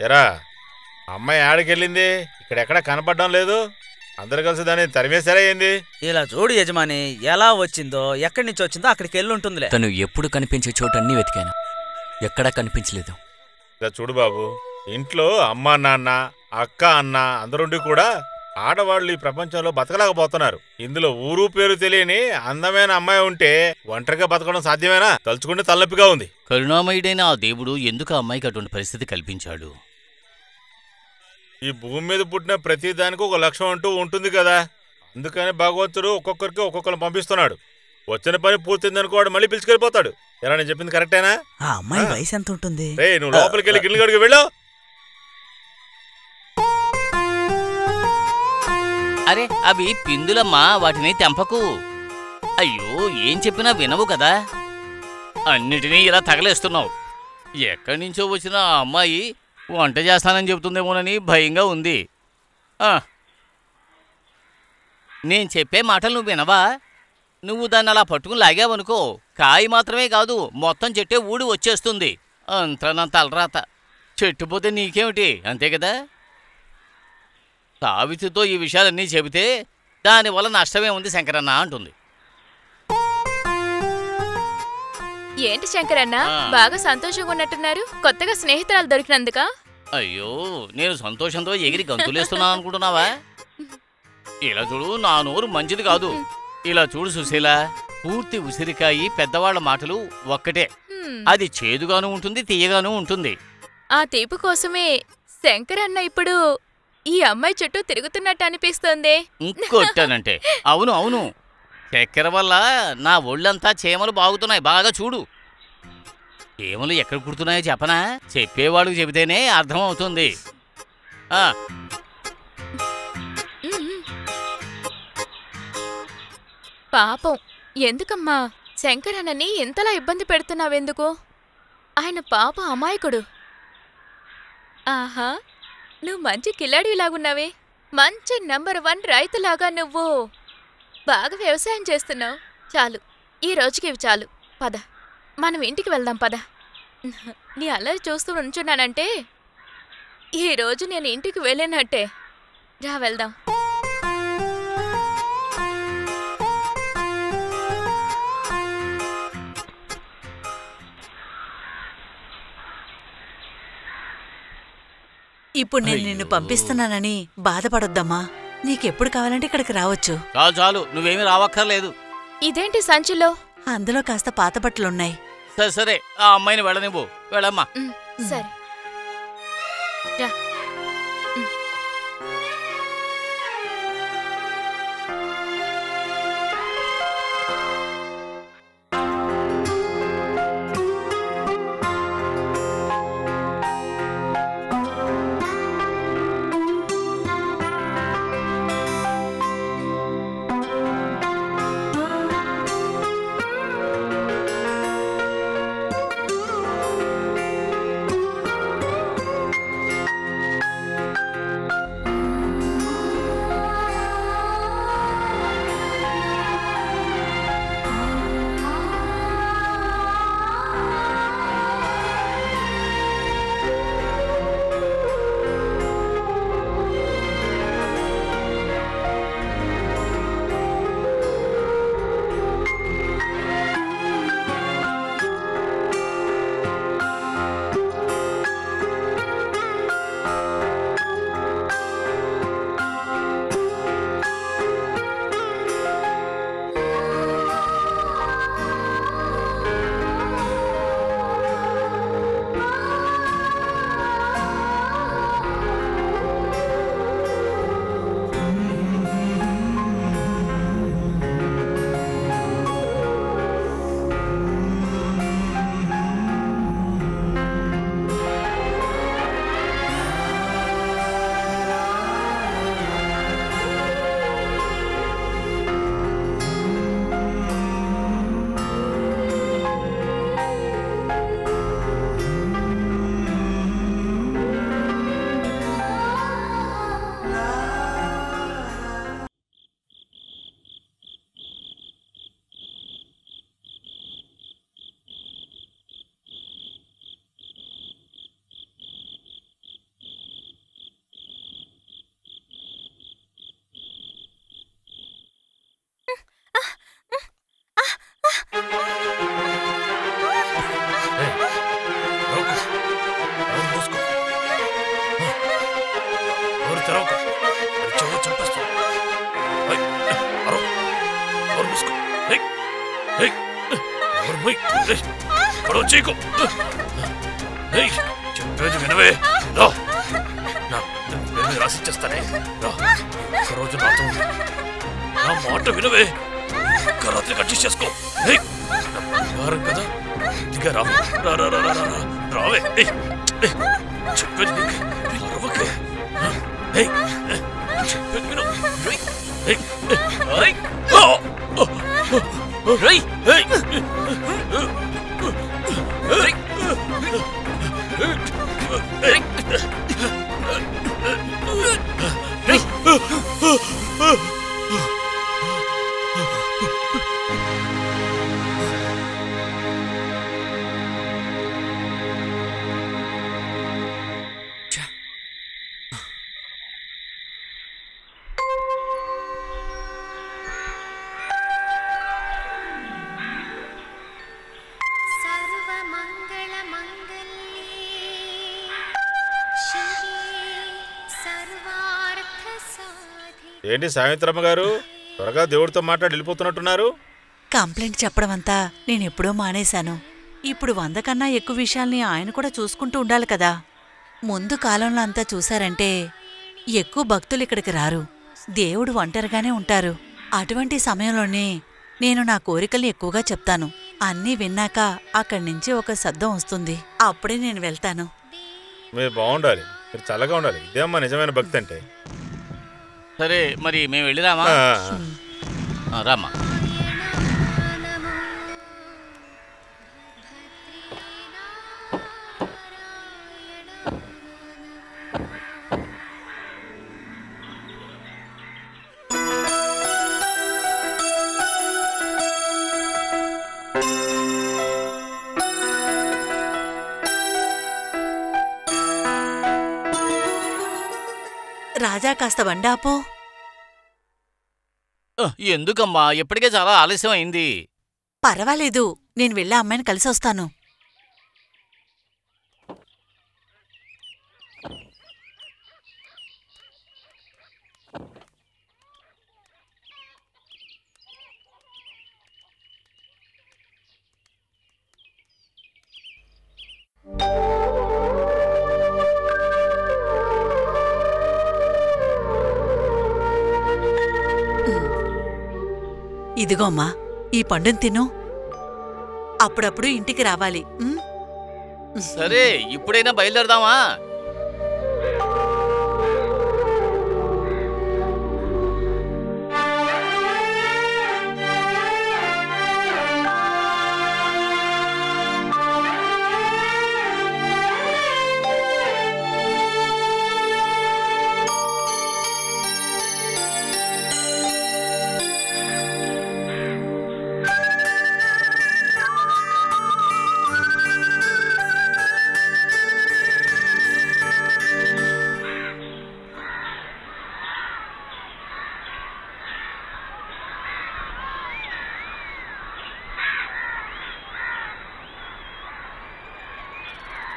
ఎరా అమ్మాయి ఆడికెళ్ళింది? ఇక్కడెక్కడ కనపడడం లేదు. అందరు కలిసి దాన్ని తరిమేశారా ఏంది? ఇలా చూడు యజమాని, ఎలా వచ్చిందో ఎక్కడి నుంచి వచ్చిందో అక్కడికి వెళ్ళుంటుందిలే. తను ఎప్పుడు కనిపించే చోటన్నీ వెతికాను, ఎక్కడా కనిపించలేదు. ఇలా చూడు బాబు, ఇంట్లో అమ్మ నాన్న అక్క అన్న అందరుండి కూడా ఆడవాళ్ళు ఈ ప్రపంచంలో బతకలేకపోతున్నారు. ఇందులో ఊరు పేరు తెలియని అందమైన అమ్మాయి ఉంటే ఒంటరిగా బతకడం సాధ్యమేనా? తలుచుకుంటే తలనొప్పిగా ఉంది. కరుణామయుడైన ఆ దేవుడు ఎందుకు ఆ అమ్మాయికి అటువంటి పరిస్థితి కల్పించాడు? ఈ భూమి మీద పుట్టిన ప్రతి దానికి ఒక లక్ష్యం అంటూ ఉంటుంది కదా. అందుకని భగవంతుడు ఒక్కొక్కరికి ఒక్కొక్కరు పంపిస్తున్నాడు. వచ్చిన పని పూర్తిందనుకో వాడు మళ్ళీ పిలుచుకెళ్ళిపోతాడు. ఎలా నేను చెప్పింది కరెక్టేనా? ఆ అమ్మాయి వయసు ఎంత ఉంటుంది? రే నువ్వు లోపలికి వెళ్ళి గిన్నెలు కడిగి వెళ్ళు. అరే అవి పిందులమ్మా, వాటిని తెంపకు. అయ్యో ఏం చెప్పినా వినవు కదా, అన్నిటినీ ఇలా తగలేస్తున్నావు. ఎక్కడి నుంచో వచ్చిన ఆ అమ్మాయి వంట చేస్తానని చెబుతుందేమోనని భయంగా ఉంది. నేను చెప్పే మాటలు నువ్వు వినవా? నువ్వు దాన్ని అలా పట్టుకుని లాగావనుకో, కాయ మాత్రమే కాదు మొత్తం చెట్టే ఊడి వచ్చేస్తుంది. అంతా నా తలరాత. చెట్టుపోతే నీకేమిటి, అంతే కదా. సావిత్రితో ఈ విషయాలన్నీ చెబితే దానివల్ల నష్టమే ఉంది శంకరన్న అంటుంది. ఏంటి శంకరన్న, బాగా సంతోషంగా ఉన్నట్టున్నారు? కొత్తగా స్నేహితురాలు దొరికినందుక? అయ్యో నేను సంతోషంతో ఎగిరి గంతులేస్తున్నా అనుకుంటున్నావా? ఇలా చూడు, నా నోరు మంచిది కాదు. ఇలా చూడు సుశీల, పూర్తి ఉసిరికాయి పెద్దవాళ్ల మాటలు ఒక్కటే. అది చేదుగాను ఉంటుంది, తీయగాను ఉంటుంది. ఆ తీపి కోసమే శంకరన్న ఇప్పుడు ఈ అమ్మాయి చుట్టూ తిరుగుతున్నట్టు అనిపిస్తోంది. ఇంకొట్టానంటే అవును అవును, చక్కెర వల్ల నా ఒళ్ళంతా చీమలు బాగుతున్నాయి. బాగా చూడు, చీమలు ఎక్కడ కుడుతున్నాయో చెప్పనా? చెప్పేవాళ్ళకి చెబితేనే అర్థం అవుతుంది. పాపం, ఎందుకమ్మా శంకరన్నని ఎంతలా ఇబ్బంది పెడుతున్నావెందుకు? ఆయన పాప అమాయకుడు. ఆహా, నువ్వు మంచి కిలాడిలాగున్నావే. మంచి నంబర్ 1 రైతులాగా నువ్వు బాగా వ్యవసాయం చేస్తున్నావు. చాలు, ఈ రోజుకి ఇవి చాలు. పద, మనం ఇంటికి వెళ్దాం పద. నీ అల్లరి చూస్తూ ఉంచున్నానంటే ఈరోజు నేను ఇంటికి వెళ్ళినట్టే. రా వెళ్దాం. ఇప్పుడు నేను నిన్ను పంపిస్తున్నానని బాధపడొద్దమ్మా. నీకెప్పుడు కావాలంటే ఇక్కడికి రావచ్చు. చాలు చాలు, నువ్వేమీ రావక్కర్లేదు. ఇదేంటి సంచిలో? అందులో కాస్త పాత బట్టలున్నాయి. సరే సరే, ఆ అమ్మాయిని వెళ్ళనివ్వు. వెళ్ళమ్మా. సరే రా. చెప్పేది వినవే, రా. నా పేరు మీద రాసిచ్చేస్తానే, రా. ఒకరోజు నాతో ఉండు. నా మాట వినవే, ఒక్క రాత్రికి అడ్జస్ట్ చేసుకో. నా బంగారం కదా, ఇదిగా రా. రా రా రా రా రా. రావే. చెప్పేది నీకు అరవకే. చెప్పేది విను. ఏంటి సావిత్రమ్మ గారు, త్వరగా దేవుడితో మాట్లాడి వెళ్ళిపోతున్నట్టున్నారు? కంప్లైంట్ చెప్పడం అంతా నేనెప్పుడో మానేశాను. ఇప్పుడు 100 కన్నా ఎక్కువ విషయాల్ని ఆయన కూడా చూసుకుంటూ ఉండాలి కదా. ముందు కాలంలో అంతా చూశారంటే ఎక్కువ భక్తులు ఇక్కడికి రారు, దేవుడు ఒంటరిగానే ఉంటారు. అటువంటి సమయంలోనే నేను నా కోరికల్ని ఎక్కువగా చెప్తాను. అన్నీ విన్నాక అక్కడి నుంచి ఒక శబ్దం వస్తుంది, అప్పుడే నేను వెళ్తాను. మీరు బాగుండాలి, మీరు చల్లగా ఉండాలి. ఇదేమ్మా నిజమైన భక్తి అంటే. సరే మరి మేము వెళ్ళిరామా? రామా. రాజా కాస్త బండాపో. ఎందుకమ్మా, ఇప్పటికే చాలా ఆలస్యం అయింది. పర్వాలేదు, నేను వెళ్ళి అమ్మాయిని కలిసి వస్తాను. ఇదిగోమ్మా, ఈ పండుని తిను. అప్పుడప్పుడు ఇంటికి రావాలి. సరే, ఇప్పుడైనా బయలుదేరదామా?